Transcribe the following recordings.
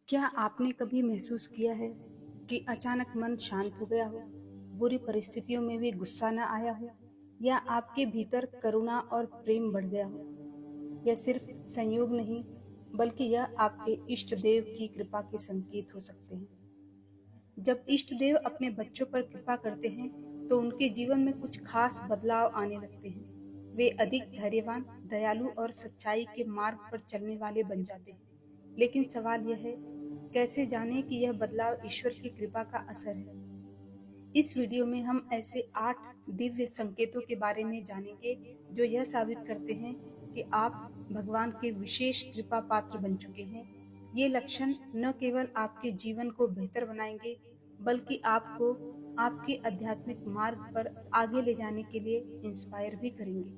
क्या आपने कभी महसूस किया है कि अचानक मन शांत हो गया हो, बुरी परिस्थितियों में भी गुस्सा न आया हो, या आपके भीतर करुणा और प्रेम बढ़ गया हो? यह सिर्फ संयोग नहीं, बल्कि यह आपके इष्ट देव की कृपा के संकेत हो सकते हैं। जब इष्ट देव अपने बच्चों पर कृपा करते हैं, तो उनके जीवन में कुछ खास बदलाव आने लगते हैं। वे अधिक धैर्यवान, दयालु और सच्चाई के मार्ग पर चलने वाले बन जाते हैं। लेकिन सवाल यह है, कैसे जानें कि यह बदलाव ईश्वर की कृपा का असर है? इस वीडियो में हम ऐसे 8 दिव्य संकेतों के बारे में जानेंगे जो यह साबित करते हैं कि आप भगवान के विशेष कृपा पात्र बन चुके हैं। ये लक्षण न केवल आपके जीवन को बेहतर बनाएंगे, बल्कि आपको आपके आध्यात्मिक मार्ग पर आगे ले जाने के लिए इंस्पायर भी करेंगे।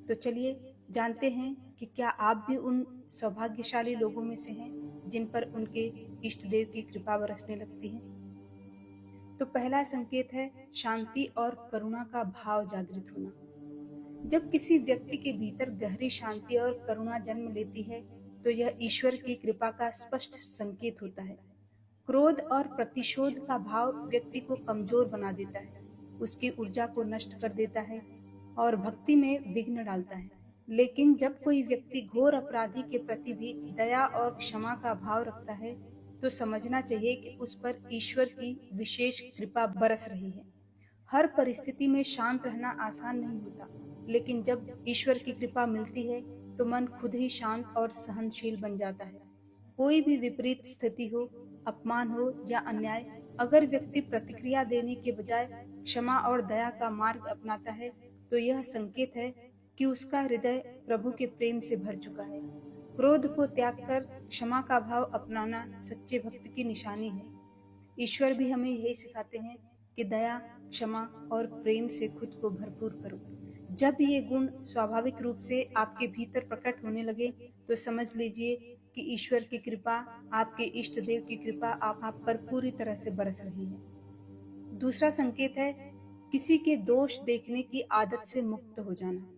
तो चलिए जानते हैं कि क्या आप भी उन सौभाग्यशाली लोगों में से हैं जिन पर उनके इष्ट देव की कृपा बरसने लगती है। तो पहला संकेत है शांति और करुणा का भाव जागृत होना। जब किसी व्यक्ति के भीतर गहरी शांति और करुणा जन्म लेती है, तो यह ईश्वर की कृपा का स्पष्ट संकेत होता है। क्रोध और प्रतिशोध का भाव व्यक्ति को कमजोर बना देता है, उसकी ऊर्जा को नष्ट कर देता है और भक्ति में विघ्न डालता है। लेकिन जब कोई व्यक्ति घोर अपराधी के प्रति भी दया और क्षमा का भाव रखता है, तो समझना चाहिए कि उस पर ईश्वर की विशेष कृपा बरस रही है। हर परिस्थिति में शांत रहना आसान नहीं होता, लेकिन जब ईश्वर की कृपा मिलती है, तो मन खुद ही शांत और सहनशील बन जाता है। कोई भी विपरीत स्थिति हो, अपमान हो या अन्याय, अगर व्यक्ति प्रतिक्रिया देने के बजाय क्षमा और दया का मार्ग अपनाता है, तो यह संकेत है कि उसका हृदय प्रभु के प्रेम से भर चुका है। क्रोध को त्याग कर क्षमा का भाव अपनाना सच्चे भक्त की निशानी है। ईश्वर भी हमें यही सिखाते हैं कि दया, क्षमा और प्रेम से खुद को भरपूर करो। जब ये गुण स्वाभाविक रूप से आपके भीतर प्रकट होने लगे, तो समझ लीजिए कि ईश्वर की कृपा, आपके इष्ट देव की कृपा आप पर पूरी तरह से बरस रही है। दूसरा संकेत है किसी के दोष देखने की आदत से मुक्त हो जाना।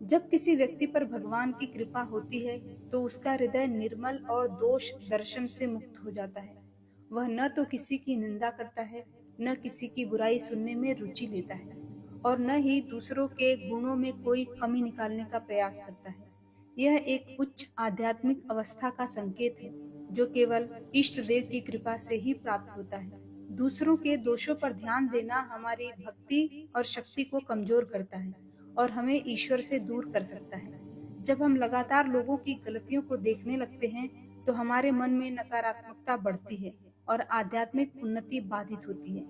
जब किसी व्यक्ति पर भगवान की कृपा होती है, तो उसका हृदय निर्मल और दोष दर्शन से मुक्त हो जाता है। वह न तो किसी की निंदा करता है, न किसी की बुराई सुनने में रुचि लेता है, और न ही दूसरों के गुणों में कोई कमी निकालने का प्रयास करता है। यह एक उच्च आध्यात्मिक अवस्था का संकेत है, जो केवल इष्ट देव की कृपा से ही प्राप्त होता है। दूसरों के दोषों पर ध्यान देना हमारी भक्ति और शक्ति को कमजोर करता है और हमें ईश्वर से दूर कर सकता है। जब हम लगातार लोगों की गलतियों को देखने लगते हैं, तो हमारे मन में नकारात्मकता बढ़ती है और आध्यात्मिक उन्नति बाधित होती है।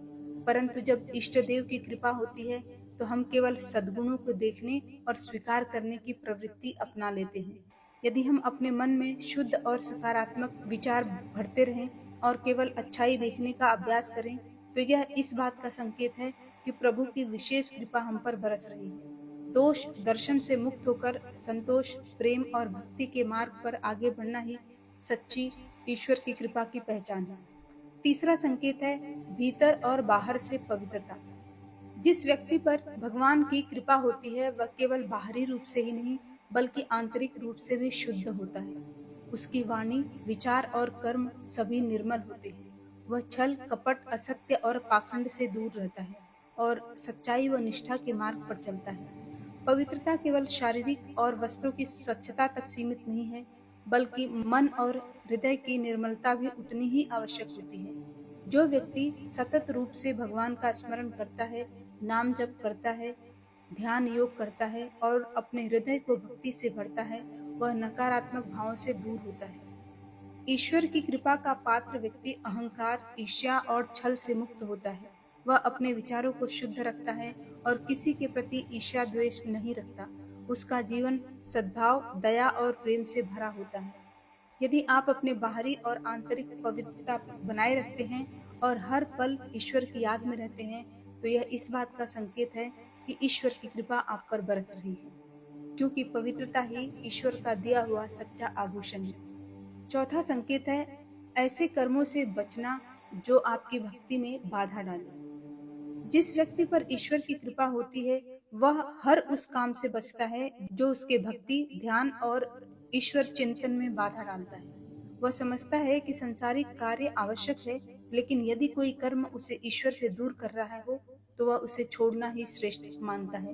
परंतु जब इष्ट देव की कृपा होती है, तो हम केवल सद्गुणों को देखने और स्वीकार करने की प्रवृत्ति अपना लेते हैं। यदि हम अपने मन में शुद्ध और सकारात्मक विचार भरते रहें और केवल अच्छाई देखने का अभ्यास करें, तो यह इस बात का संकेत है कि प्रभु की विशेष कृपा हम पर बरस रही है। दोष दर्शन से मुक्त होकर संतोष, प्रेम और भक्ति के मार्ग पर आगे बढ़ना ही सच्ची ईश्वर की कृपा की पहचान है। तीसरा संकेत है भीतर और बाहर से पवित्रता। जिस व्यक्ति पर भगवान की कृपा होती है, वह केवल बाहरी रूप से ही नहीं, बल्कि आंतरिक रूप से भी शुद्ध होता है। उसकी वाणी, विचार और कर्म सभी निर्मल होते हैं। वह छल, कपट, असत्य और पाखंड से दूर रहता है और सच्चाई व निष्ठा के मार्ग पर चलता है। पवित्रता केवल शारीरिक और वस्त्रों की स्वच्छता तक सीमित नहीं है, बल्कि मन और हृदय की निर्मलता भी उतनी ही आवश्यक होती है। जो व्यक्ति सतत रूप से भगवान का स्मरण करता है, नाम जप करता है, ध्यान योग करता है और अपने हृदय को भक्ति से भरता है, वह नकारात्मक भावों से दूर होता है। ईश्वर की कृपा का पात्र व्यक्ति अहंकार, ईर्ष्या और छल से मुक्त होता है। वह अपने विचारों को शुद्ध रखता है और किसी के प्रति ईर्ष्या द्वेष नहीं रखता। उसका जीवन सद्भाव, दया और प्रेम से भरा होता है। यदि आप अपने बाहरी और आंतरिक पवित्रता बनाए रखते हैं और हर पल ईश्वर की याद में रहते हैं, तो यह इस बात का संकेत है कि ईश्वर की कृपा आप पर बरस रही है, क्योंकि पवित्रता ही ईश्वर का दिया हुआ सच्चा आभूषण है। चौथा संकेत है ऐसे कर्मों से बचना जो आपकी भक्ति में बाधा डाले। जिस व्यक्ति पर ईश्वर की कृपा होती है, वह हर उस काम से बचता है जो उसके भक्ति, ध्यान और ईश्वर चिंतन में बाधा डालता है। वह समझता है कि संसारिक कार्य आवश्यक है, लेकिन यदि कोई कर्म उसे ईश्वर से दूर कर रहा हो तो वह उसे छोड़ना ही श्रेष्ठ मानता है।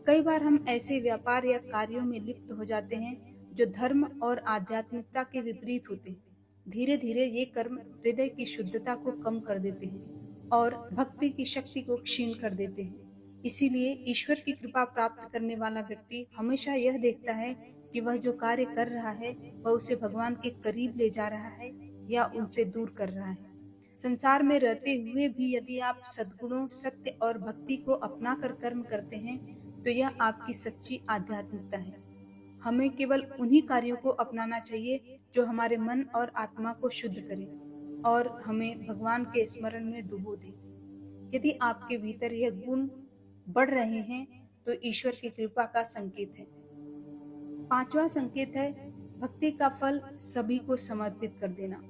कई बार हम ऐसे व्यापार या कार्यों में लिप्त हो जाते हैं जो धर्म और आध्यात्मिकता के विपरीत होते हैं। धीरे धीरे ये कर्म हृदय की शुद्धता को कम कर देते हैं और भक्ति की शक्ति को क्षीण कर देते हैं। इसीलिए ईश्वर की कृपा प्राप्त करने वाला व्यक्ति हमेशा यह देखता है कि वह जो कार्य कर रहा है वह उसे भगवान के करीब ले जा रहा है या उनसे दूर कर रहा है। संसार में रहते हुए भी यदि आप सद्गुणों, सत्य और भक्ति को अपनाकर कर्म करते हैं तो यह आपकी सच्ची आध्यात्मिकता है। हमें केवल उन्हीं कार्यों को अपनाना चाहिए जो हमारे मन और आत्मा को शुद्ध करें और हमें भगवान के स्मरण में डुबो दे। यदि आपके भीतर यह गुण बढ़ रहे हैं तो ईश्वर की कृपा का संकेत है। पांचवा संकेत है भक्ति का फल सभी को समर्पित कर देना।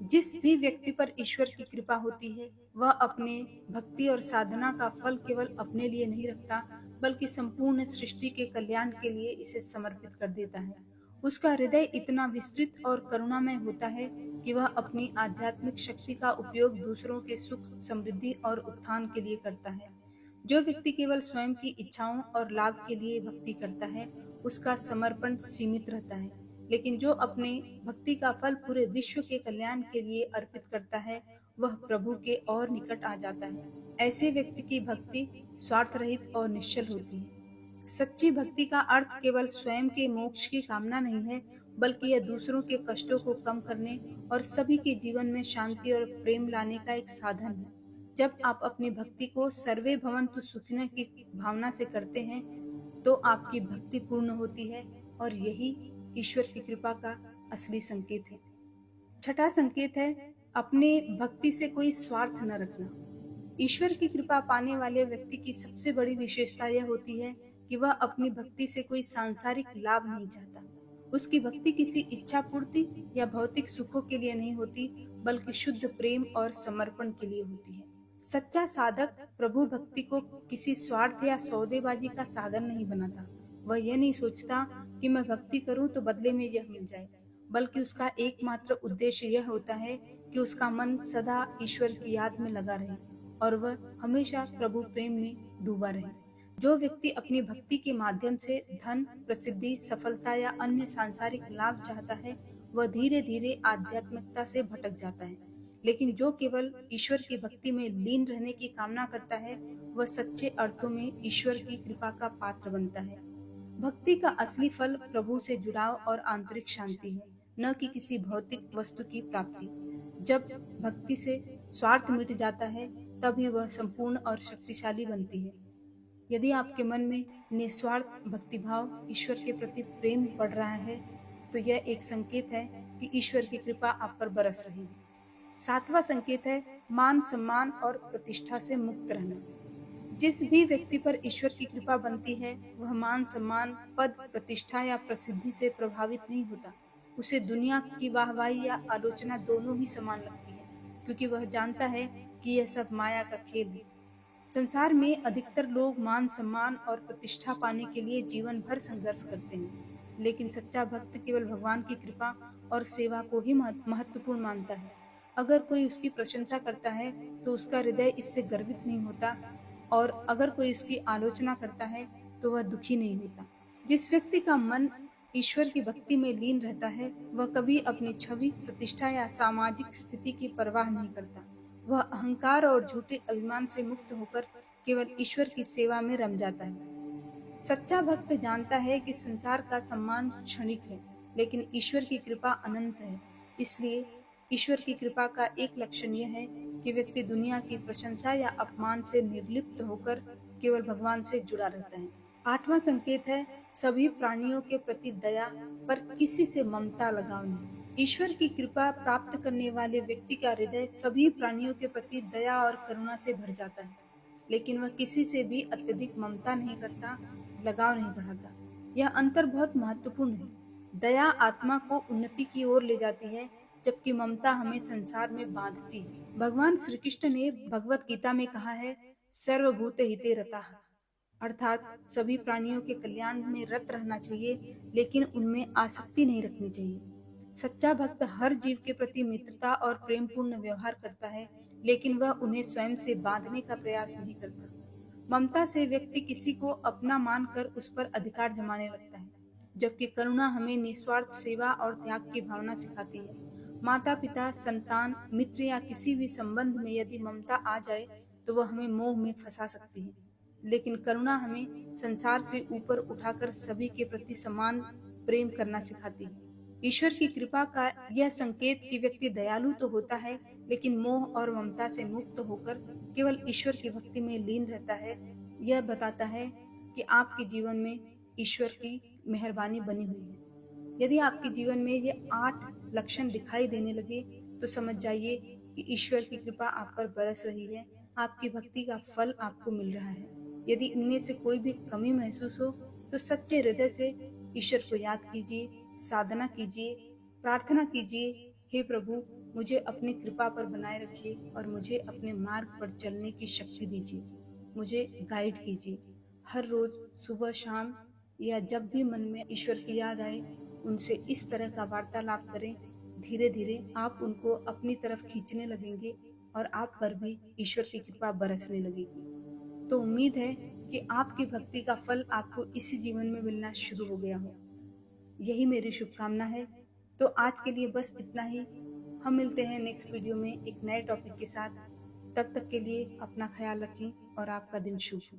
जिस भी व्यक्ति पर ईश्वर की कृपा होती है वह अपने भक्ति और साधना का फल केवल अपने लिए नहीं रखता, बल्कि संपूर्ण सृष्टि के कल्याण के लिए इसे समर्पित कर देता है। उसका हृदय इतना विस्तृत और करुणामय होता है कि वह अपनी आध्यात्मिक शक्ति का उपयोग दूसरों के सुख, समृद्धि और उत्थान के लिए करता है। जो व्यक्ति केवल स्वयं की इच्छाओं और लाभ के लिए भक्ति करता है उसका समर्पण सीमित रहता है, लेकिन जो अपने भक्ति का फल पूरे विश्व के कल्याण के लिए अर्पित करता है वह प्रभु के और निकट आ जाता है। ऐसे व्यक्ति की भक्ति स्वार्थ रहित और निश्चल होती है। सच्ची भक्ति का अर्थ केवल स्वयं के मोक्ष की कामना नहीं है, बल्कि यह दूसरों के कष्टों को कम करने और सभी के जीवन में शांति और प्रेम लाने का एक साधन है। जब आप अपनी भक्ति को सर्वे भवन्तु सुखिनः की भावना से करते हैं तो आपकी भक्ति पूर्ण होती है और यही ईश्वर की कृपा का असली संकेत है। छठा संकेत है अपने भक्ति से कोई स्वार्थ न रखना। ईश्वर की कृपा पाने वाले व्यक्ति की सबसे बड़ी विशेषता यह होती है कि वह अपनी भक्ति से कोई सांसारिक लाभ नहीं चाहता। उसकी भक्ति किसी इच्छा पूर्ति या भौतिक सुखों के लिए नहीं होती, बल्कि शुद्ध प्रेम और समर्पण के लिए होती है। सच्चा साधक प्रभु भक्ति को किसी स्वार्थ या सौदेबाजी का साधन नहीं बनाता। वह यह नहीं सोचता कि मैं भक्ति करूं तो बदले में यह मिल जाए, बल्कि उसका एकमात्र उद्देश्य यह होता है कि उसका मन सदा ईश्वर की याद में लगा रहे और वह हमेशा प्रभु प्रेम में डूबा रहे। जो व्यक्ति अपनी भक्ति के माध्यम से धन, प्रसिद्धि, सफलता या अन्य सांसारिक लाभ चाहता है वह धीरे धीरे आध्यात्मिकता से भटक जाता है, लेकिन जो केवल ईश्वर की भक्ति में लीन रहने की कामना करता है वह सच्चे अर्थों में ईश्वर की कृपा का पात्र बनता है। भक्ति का असली फल प्रभु से जुड़ाव और आंतरिक शांति है, न कि किसी भौतिक वस्तु की प्राप्ति। जब भक्ति से स्वार्थ मिट जाता है तभी वह संपूर्ण और शक्तिशाली बनती है। यदि आपके मन में निस्वार्थ भक्तिभाव, ईश्वर के प्रति प्रेम बढ़ रहा है तो यह एक संकेत है कि ईश्वर की कृपा आप पर बरस रही है। सातवां संकेत है मान, सम्मान और प्रतिष्ठा से मुक्त रहना। जिस भी व्यक्ति पर ईश्वर की कृपा बनती है वह मान, सम्मान, पद, प्रतिष्ठा या प्रसिद्धि से प्रभावित नहीं होता। उसे दुनिया की वाहवाही या आलोचना दोनों ही समान लगती है, क्योंकि वह जानता है कि यह सब माया का खेल है। संसार में अधिकतर लोग मान, सम्मान और प्रतिष्ठा पाने के लिए जीवन भर संघर्ष करते हैं, लेकिन सच्चा भक्त केवल भगवान की कृपा और सेवा को ही महत्वपूर्ण मानता है। अगर कोई उसकी प्रशंसा करता है तो उसका हृदय इससे गर्वित नहीं होता, और अगर कोई उसकी आलोचना करता है तो वह दुखी नहीं होता। जिस व्यक्ति का मन ईश्वर की भक्ति में लीन रहता है वह कभी अपनी छवि, प्रतिष्ठा या सामाजिक स्थिति की परवाह नहीं करता। वह अहंकार और झूठे अभिमान से मुक्त होकर केवल ईश्वर की सेवा में रम जाता है। सच्चा भक्त जानता है कि संसार का सम्मान क्षणिक है, लेकिन ईश्वर की कृपा अनंत है। इसलिए ईश्वर की कृपा का एक लक्षण यह है कि व्यक्ति दुनिया की प्रशंसा या अपमान से निर्लिप्त होकर केवल भगवान से जुड़ा रहता है। आठवां संकेत है सभी प्राणियों के प्रति दया, पर किसी से ममता लगाव नहीं। ईश्वर की कृपा प्राप्त करने वाले व्यक्ति का हृदय सभी प्राणियों के प्रति दया और करुणा से भर जाता है, लेकिन वह किसी से भी अत्यधिक ममता नहीं करता, लगाव नहीं बढ़ाता। यह अंतर बहुत महत्वपूर्ण है। दया आत्मा को उन्नति की ओर ले जाती है, जबकि ममता हमें संसार में बांधती है। भगवान श्री कृष्ण ने भगवत गीता में कहा है सर्वभूते हिते रताः, अर्थात सभी प्राणियों के कल्याण में रत रहना चाहिए, लेकिन उनमें आसक्ति नहीं रखनी चाहिए। सच्चा भक्त हर जीव के प्रति मित्रता और प्रेमपूर्ण व्यवहार करता है, लेकिन वह उन्हें स्वयं से बांधने का प्रयास नहीं करता। ममता से व्यक्ति किसी को अपना मानकर उस पर अधिकार जमाने लगता है, जबकि करुणा हमें निस्वार्थ सेवा और त्याग की भावना सिखाती है। माता पिता, संतान, मित्र या किसी भी संबंध में यदि ममता आ जाए तो वह हमें मोह में फंसा सकती है, लेकिन करुणा हमें संसार से ऊपर उठाकर सभी के प्रति समान प्रेम करना सिखाती है। ईश्वर की कृपा का यह संकेत कि व्यक्ति दयालु तो होता है, लेकिन मोह और ममता से मुक्त होकर केवल ईश्वर की भक्ति में लीन रहता है। यह बताता है कि आपके जीवन में ईश्वर की मेहरबानी बनी हुई है। यदि आपके जीवन में ये 8 लक्षण दिखाई देने लगे तो समझ जाइए कि ईश्वर की कृपा आप पर बरस रही है, आपकी भक्ति का फल आपको मिल रहा है। यदि इनमें से कोई भी कमी महसूस हो तो सच्चे हृदय से ईश्वर को याद कीजिए, साधना कीजिए, प्रार्थना कीजिए, हे प्रभु, मुझे अपनी कृपा पर बनाए रखिए और मुझे अपने मार्ग पर चलने की शक्ति दीजिए। मुझे गाइड कीजिए। हर रोज सुबह शाम या जब भी मन में ईश्वर की याद आए, उनसे इस तरह का वार्तालाप करें। धीरे धीरे आप उनको अपनी तरफ खींचने लगेंगे और आप पर भी ईश्वर की कृपा बरसने लगेगी। तो उम्मीद है कि आपकी भक्ति का फल आपको इसी जीवन में मिलना शुरू हो गया हो। यही मेरी शुभकामना है। तो आज के लिए बस इतना ही। हम मिलते हैं नेक्स्ट वीडियो में एक नए टॉपिक के साथ। तब तक के लिए अपना ख्याल रखें और आपका दिन शुभ हो।